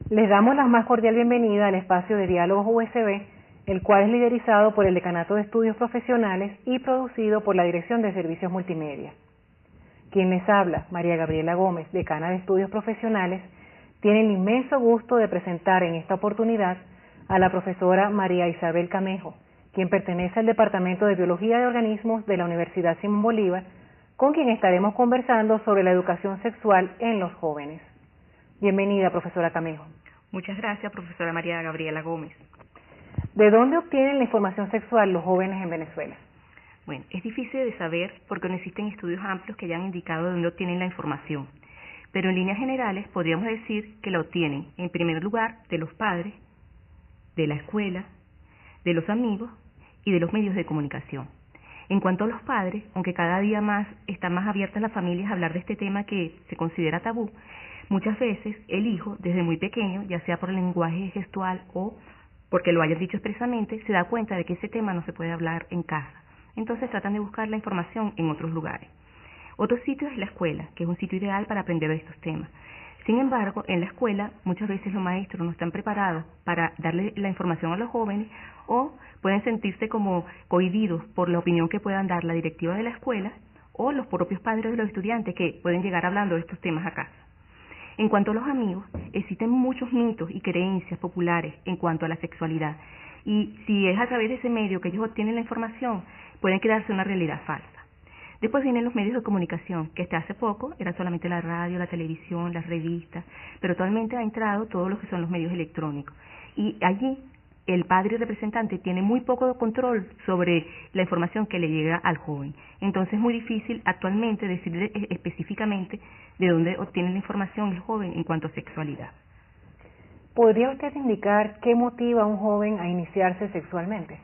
Les damos la más cordial bienvenida al espacio de Diálogos USB, el cual es liderizado por el Decanato de Estudios Profesionales y producido por la Dirección de Servicios Multimedia. Quien les habla, María Gabriela Gómez, decana de Estudios Profesionales, tiene el inmenso gusto de presentar en esta oportunidad a la profesora María Isabel Camejo, quien pertenece al Departamento de Biología de Organismos de la Universidad Simón Bolívar, con quien estaremos conversando sobre la educación sexual en los jóvenes. Bienvenida, profesora Camejo. Muchas gracias, profesora María Gabriela Gómez. ¿De dónde obtienen la información sexual los jóvenes en Venezuela? Bueno, es difícil de saber porque no existen estudios amplios que hayan indicado de dónde obtienen la información, pero en líneas generales podríamos decir que la obtienen, en primer lugar, de los padres, de la escuela, de los amigos y de los medios de comunicación. En cuanto a los padres, aunque cada día más están más abiertas las familias a hablar de este tema que se considera tabú, muchas veces el hijo, desde muy pequeño, ya sea por el lenguaje gestual o porque lo hayan dicho expresamente, se da cuenta de que ese tema no se puede hablar en casa. Entonces tratan de buscar la información en otros lugares. Otro sitio es la escuela, que es un sitio ideal para aprender de estos temas. Sin embargo, en la escuela muchas veces los maestros no están preparados para darle la información a los jóvenes o pueden sentirse como cohibidos por la opinión que puedan dar la directiva de la escuela o los propios padres de los estudiantes que pueden llegar hablando de estos temas a casa. En cuanto a los amigos, existen muchos mitos y creencias populares en cuanto a la sexualidad y si es a través de ese medio que ellos obtienen la información, pueden quedarse una realidad falsa. Después vienen los medios de comunicación, que hasta hace poco era solamente la radio, la televisión, las revistas, pero actualmente ha entrado todo lo que son los medios electrónicos. Y allí el padre representante tiene muy poco control sobre la información que le llega al joven. Entonces es muy difícil actualmente decirle específicamente de dónde obtiene la información el joven en cuanto a sexualidad. ¿Podría usted indicar qué motiva a un joven a iniciarse sexualmente?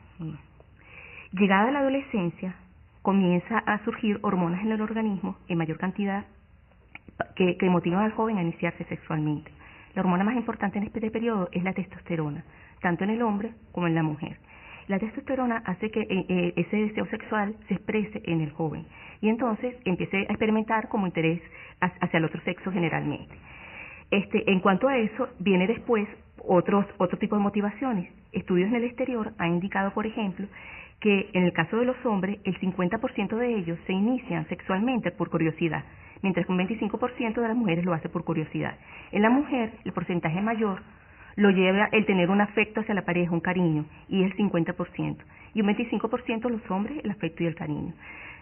Llegada a la adolescencia, comienza a surgir hormonas en el organismo en mayor cantidad que motivan al joven a iniciarse sexualmente. La hormona más importante en este periodo es la testosterona, tanto en el hombre como en la mujer. La testosterona hace que ese deseo sexual se exprese en el joven y entonces empiece a experimentar como interés hacia el otro sexo generalmente. En cuanto a eso, viene después otro tipo de motivaciones. Estudios en el exterior han indicado, por ejemplo, que en el caso de los hombres, el 50% de ellos se inician sexualmente por curiosidad, mientras que un 25% de las mujeres lo hace por curiosidad. En la mujer, el porcentaje mayor lo lleva el tener un afecto hacia la pareja, un cariño, y es el 50%. Y un 25% los hombres, el afecto y el cariño.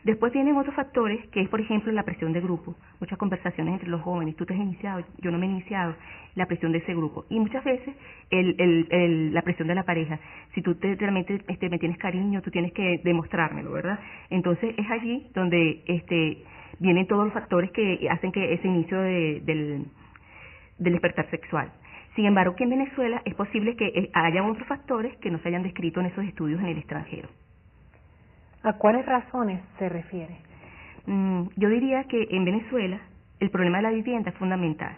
Después vienen otros factores, que es, por ejemplo, la presión de grupo. Muchas conversaciones entre los jóvenes, tú te has iniciado, yo no me he iniciado, la presión de ese grupo. Y muchas veces la presión de la pareja. Si tú realmente me tienes cariño, tú tienes que demostrármelo, ¿verdad? Entonces es allí donde vienen todos los factores que hacen que ese inicio del despertar sexual. Sin embargo, que en Venezuela es posible que haya otros factores que no se hayan descrito en esos estudios en el extranjero. ¿A cuáles razones se refiere? Yo diría que en Venezuela el problema de la vivienda es fundamental.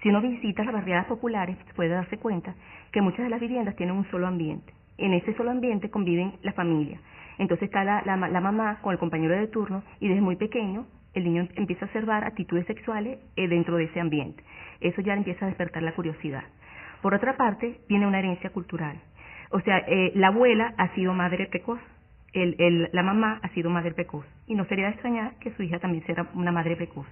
Si uno visita las barriadas populares, puede darse cuenta que muchas de las viviendas tienen un solo ambiente. En ese solo ambiente conviven las familias. Entonces está la mamá con el compañero de turno y desde muy pequeño el niño empieza a observar actitudes sexuales dentro de ese ambiente. Eso ya empieza a despertar la curiosidad. Por otra parte, viene una herencia cultural. O sea, la abuela ha sido madre precoz. La mamá ha sido madre precoz y no sería de extrañar que su hija también sea una madre precoz.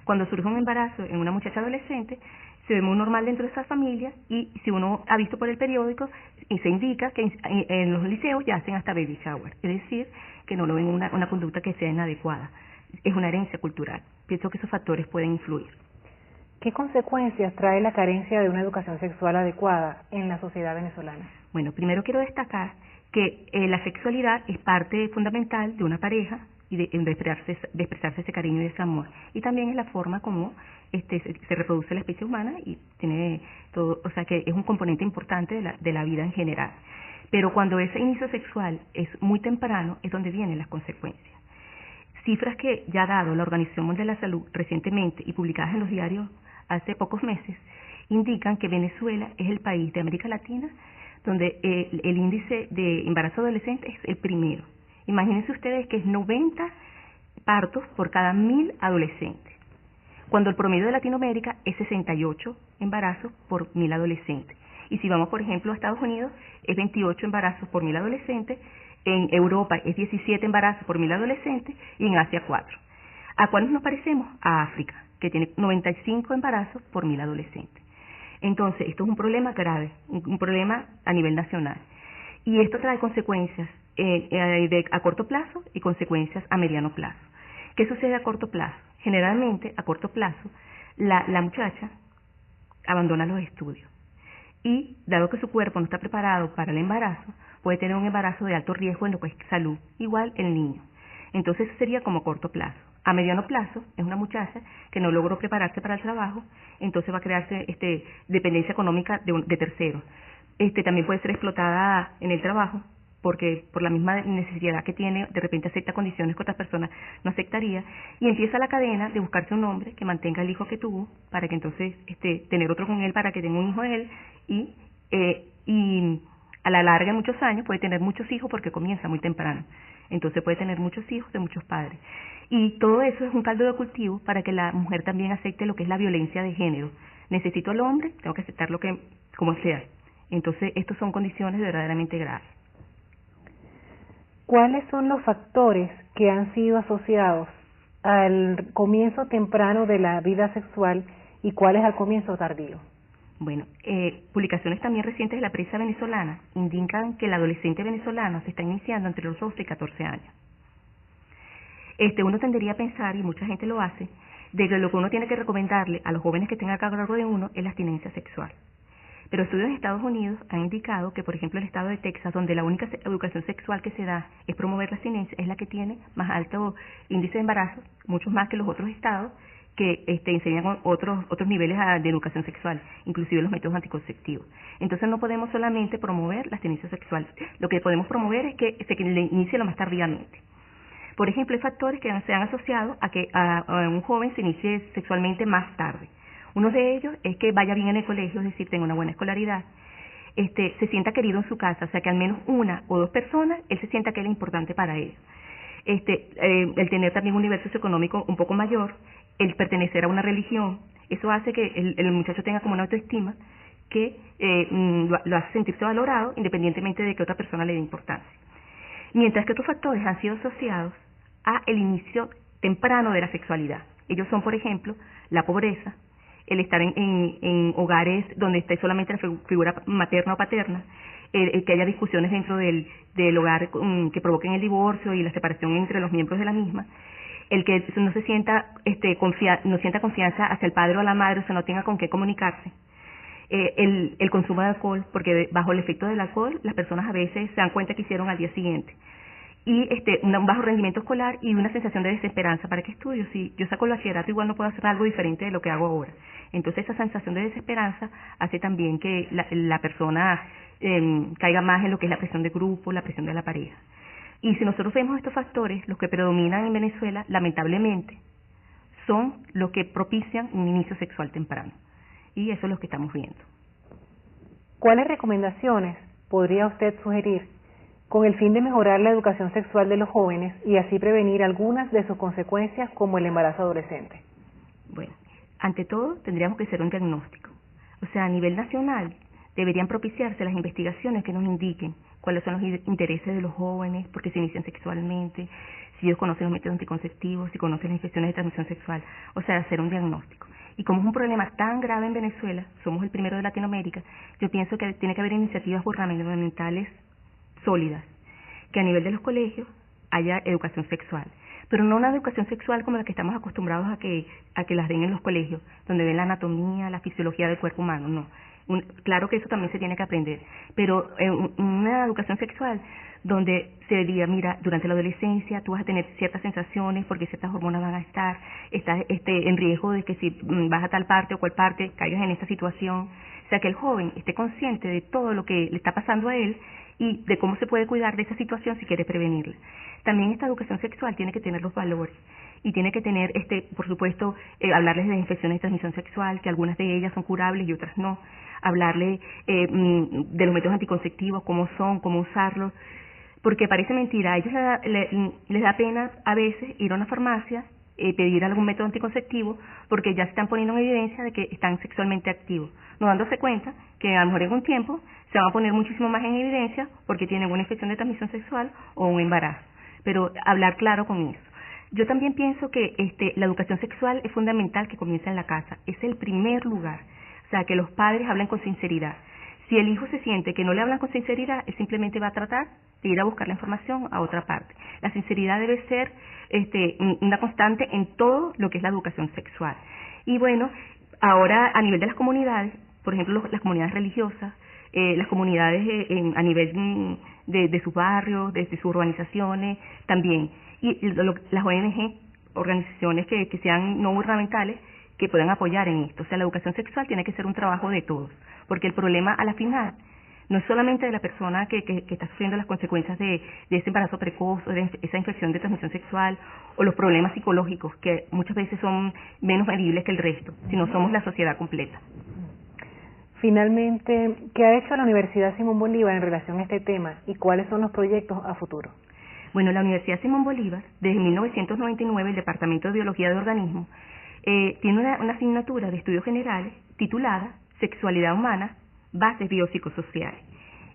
Cuando surge un embarazo en una muchacha adolescente, se ve muy normal dentro de esa familia y si uno ha visto por el periódico y se indica que en los liceos ya hacen hasta baby shower, es decir, que no lo ven una conducta que sea inadecuada. Es una herencia cultural. Pienso que esos factores pueden influir. ¿Qué consecuencias trae la carencia de una educación sexual adecuada en la sociedad venezolana? Bueno, primero quiero destacar que la sexualidad es parte fundamental de una pareja y de expresarse ese cariño y ese amor. Y también es la forma como se reproduce la especie humana y tiene todo, o sea que es un componente importante de la vida en general. Pero cuando ese inicio sexual es muy temprano, es donde vienen las consecuencias. Cifras que ya ha dado la Organización Mundial de la Salud recientemente y publicadas en los diarios hace pocos meses, indican que Venezuela es el país de América Latina donde el índice de embarazo adolescente es el primero. Imagínense ustedes que es 90 partos por cada 1000 adolescentes. cuando el promedio de Latinoamérica es 68 embarazos por 1000 adolescentes. Y si vamos, por ejemplo, a Estados Unidos, es 28 embarazos por 1000 adolescentes, en Europa es 17 embarazos por 1000 adolescentes y en Asia 4. ¿A cuáles nos parecemos? A África, que tiene 95 embarazos por 1000 adolescentes. Entonces, esto es un problema grave, un problema a nivel nacional. Y esto trae consecuencias a corto plazo y consecuencias a mediano plazo. ¿Qué sucede a corto plazo? Generalmente, a corto plazo, la muchacha abandona los estudios. Y, dado que su cuerpo no está preparado para el embarazo, puede tener un embarazo de alto riesgo en lo que es salud, igual el niño. Entonces, eso sería como a corto plazo. A mediano plazo, es una muchacha que no logró prepararse para el trabajo, entonces va a crearse dependencia económica de terceros. También puede ser explotada en el trabajo, porque por la misma necesidad que tiene, de repente acepta condiciones que otras personas no aceptaría, y empieza la cadena de buscarse un hombre que mantenga el hijo que tuvo, para que entonces tener otro con él, para que tenga un hijo de él, y a la larga, en muchos años, puede tener muchos hijos porque comienza muy temprano. Entonces puede tener muchos hijos de muchos padres. Y todo eso es un caldo de cultivo para que la mujer también acepte lo que es la violencia de género. Necesito al hombre, tengo que aceptar lo que como sea. Entonces, estas son condiciones verdaderamente graves. ¿Cuáles son los factores que han sido asociados al comienzo temprano de la vida sexual y cuáles al comienzo tardío? Bueno, publicaciones también recientes de la prensa venezolana indican que el adolescente venezolano se está iniciando entre los 12 y 14 años. Uno tendería a pensar, y mucha gente lo hace, de que lo que uno tiene que recomendarle a los jóvenes que tengan a cargo de uno es la abstinencia sexual. Pero estudios en Estados Unidos han indicado que, por ejemplo, el estado de Texas, donde la única educación sexual que se da es promover la abstinencia, es la que tiene más alto índice de embarazo, muchos más que los otros estados que enseñan otros niveles de educación sexual, inclusive los métodos anticonceptivos. Entonces no podemos solamente promover la abstinencia sexual, lo que podemos promover es que se le inicie lo más tardíamente. Por ejemplo, hay factores que se han asociado a que a un joven se inicie sexualmente más tarde. Uno de ellos es que vaya bien en el colegio, es decir, tenga una buena escolaridad, se sienta querido en su casa, o sea que al menos una o dos personas, él se sienta que él es importante para él. El tener también un nivel socioeconómico un poco mayor, el pertenecer a una religión, eso hace que el muchacho tenga como una autoestima que lo hace sentirse valorado independientemente de que otra persona le dé importancia. Mientras que otros factores han sido asociados a el inicio temprano de la sexualidad. Ellos son, por ejemplo, la pobreza, el estar en hogares donde esté solamente la figura materna o paterna, que haya discusiones dentro del hogar que provoquen el divorcio y la separación entre los miembros de la misma, el que no se sienta no sienta confianza hacia el padre o la madre, o sea, no tenga con qué comunicarse. El consumo de alcohol, porque bajo el efecto del alcohol las personas a veces se dan cuenta que hicieron al día siguiente. Y un bajo rendimiento escolar y una sensación de desesperanza. ¿Para qué estudio? Si yo saco el bachillerato igual no puedo hacer algo diferente de lo que hago ahora. Entonces esa sensación de desesperanza hace también que la persona caiga más en lo que es la presión de grupo, la presión de la pareja. Y si nosotros vemos estos factores, los que predominan en Venezuela, lamentablemente, son los que propician un inicio sexual temprano. Y eso es lo que estamos viendo. ¿Cuáles recomendaciones podría usted sugerir con el fin de mejorar la educación sexual de los jóvenes y así prevenir algunas de sus consecuencias como el embarazo adolescente? Bueno, ante todo tendríamos que hacer un diagnóstico. O sea, a nivel nacional deberían propiciarse las investigaciones que nos indiquen cuáles son los intereses de los jóvenes, por qué se inician sexualmente, si ellos conocen los métodos anticonceptivos, si conocen las infecciones de transmisión sexual, o sea, hacer un diagnóstico. Y como es un problema tan grave en Venezuela, somos el primero de Latinoamérica, yo pienso que tiene que haber iniciativas gubernamentales sólidas, que a nivel de los colegios haya educación sexual, pero no una educación sexual como la que estamos acostumbrados a que las den en los colegios, donde ven la anatomía, la fisiología del cuerpo humano, no. Claro que eso también se tiene que aprender, pero una educación sexual donde se diga, mira, durante la adolescencia tú vas a tener ciertas sensaciones porque ciertas hormonas van a estás en riesgo de que si vas a tal parte o cual parte caigas en esta situación. O sea, que el joven esté consciente de todo lo que le está pasando a él y de cómo se puede cuidar de esa situación si quiere prevenirla. También esta educación sexual tiene que tener los valores y tiene que tener, por supuesto, hablarles de infecciones de transmisión sexual, que algunas de ellas son curables y otras no. Hablarle de los métodos anticonceptivos, cómo son, cómo usarlos, porque parece mentira, a ellos les da pena a veces ir a una farmacia pedir algún método anticonceptivo, porque ya se están poniendo en evidencia de que están sexualmente activos, no dándose cuenta que a lo mejor en un tiempo se van a poner muchísimo más en evidencia porque tienen una infección de transmisión sexual o un embarazo. Pero hablar claro con eso. Yo también pienso que la educación sexual es fundamental que comience en la casa, es el primer lugar, o sea, que los padres hablen con sinceridad. Si el hijo se siente que no le hablan con sinceridad, él simplemente va a tratar de ir a buscar la información a otra parte. La sinceridad debe ser una constante en todo lo que es la educación sexual. Y bueno, ahora a nivel de las comunidades, por ejemplo, las comunidades religiosas, las comunidades a nivel de sus barrios, de sus urbanizaciones, también. Y las ONG, organizaciones que sean no gubernamentales, que puedan apoyar en esto. O sea, la educación sexual tiene que ser un trabajo de todos, porque el problema a la final no es solamente de la persona que está sufriendo las consecuencias de ese embarazo precoz, o de esa infección de transmisión sexual, o los problemas psicológicos, que muchas veces son menos medibles que el resto, sino somos la sociedad completa. Finalmente, ¿qué ha hecho la Universidad Simón Bolívar en relación a este tema y cuáles son los proyectos a futuro? Bueno, la Universidad Simón Bolívar, desde 1999, el Departamento de Biología de Organismos, tiene una asignatura de estudios generales titulada Sexualidad Humana, Bases Biopsicosociales.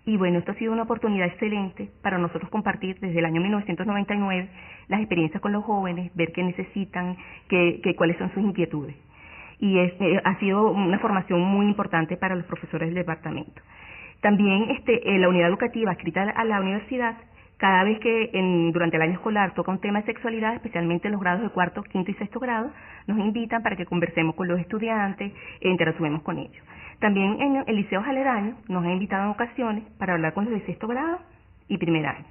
Y bueno, esto ha sido una oportunidad excelente para nosotros compartir desde el año 1999 las experiencias con los jóvenes, ver qué necesitan, cuáles son sus inquietudes. Y ha sido una formación muy importante para los profesores del departamento. También la unidad educativa adscrita a la universidad, cada vez que durante el año escolar toca un tema de sexualidad, especialmente en los grados de cuarto, quinto y sexto grado, nos invitan para que conversemos con los estudiantes e interactuemos con ellos. También en el Liceo Aledaño nos han invitado en ocasiones para hablar con los de sexto grado y primer año.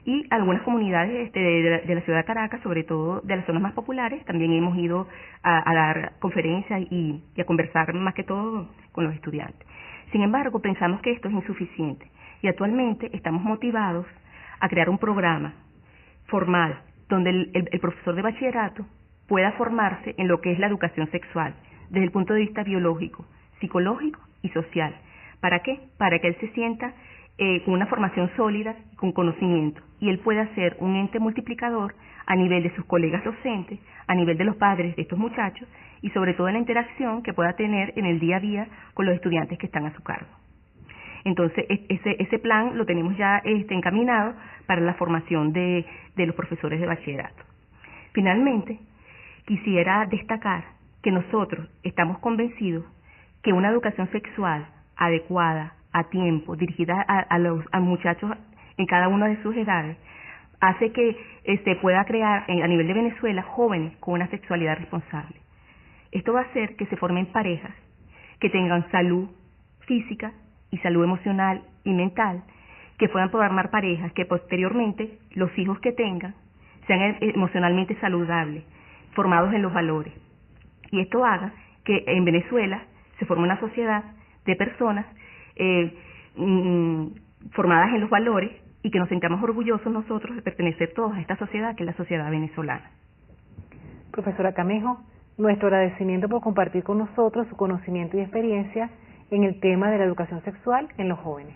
Y algunas comunidades de la ciudad de Caracas, sobre todo de las zonas más populares, también hemos ido a dar conferencias y a conversar más que todo con los estudiantes. Sin embargo, pensamos que esto es insuficiente y actualmente estamos motivados a crear un programa formal donde el profesor de bachillerato pueda formarse en lo que es la educación sexual, desde el punto de vista biológico, psicológico y social. ¿Para qué? Para que él se sienta con una formación sólida, con conocimiento, y él pueda ser un ente multiplicador a nivel de sus colegas docentes, a nivel de los padres de estos muchachos, y sobre todo en la interacción que pueda tener en el día a día con los estudiantes que están a su cargo. Entonces, ese plan lo tenemos ya encaminado para la formación de los profesores de bachillerato. Finalmente, quisiera destacar que nosotros estamos convencidos que una educación sexual adecuada, a tiempo, dirigida a muchachos en cada una de sus edades, hace que pueda crear a nivel de Venezuela jóvenes con una sexualidad responsable. Esto va a hacer que se formen parejas que tengan salud física y salud emocional y mental, que puedan formar parejas que posteriormente los hijos que tengan sean emocionalmente saludables, formados en los valores. Y esto haga que en Venezuela se forme una sociedad de personas formadas en los valores y que nos sintamos orgullosos nosotros de pertenecer todos a esta sociedad que es la sociedad venezolana. Profesora Camejo, nuestro agradecimiento por compartir con nosotros su conocimiento y experiencia en el tema de la educación sexual en los jóvenes.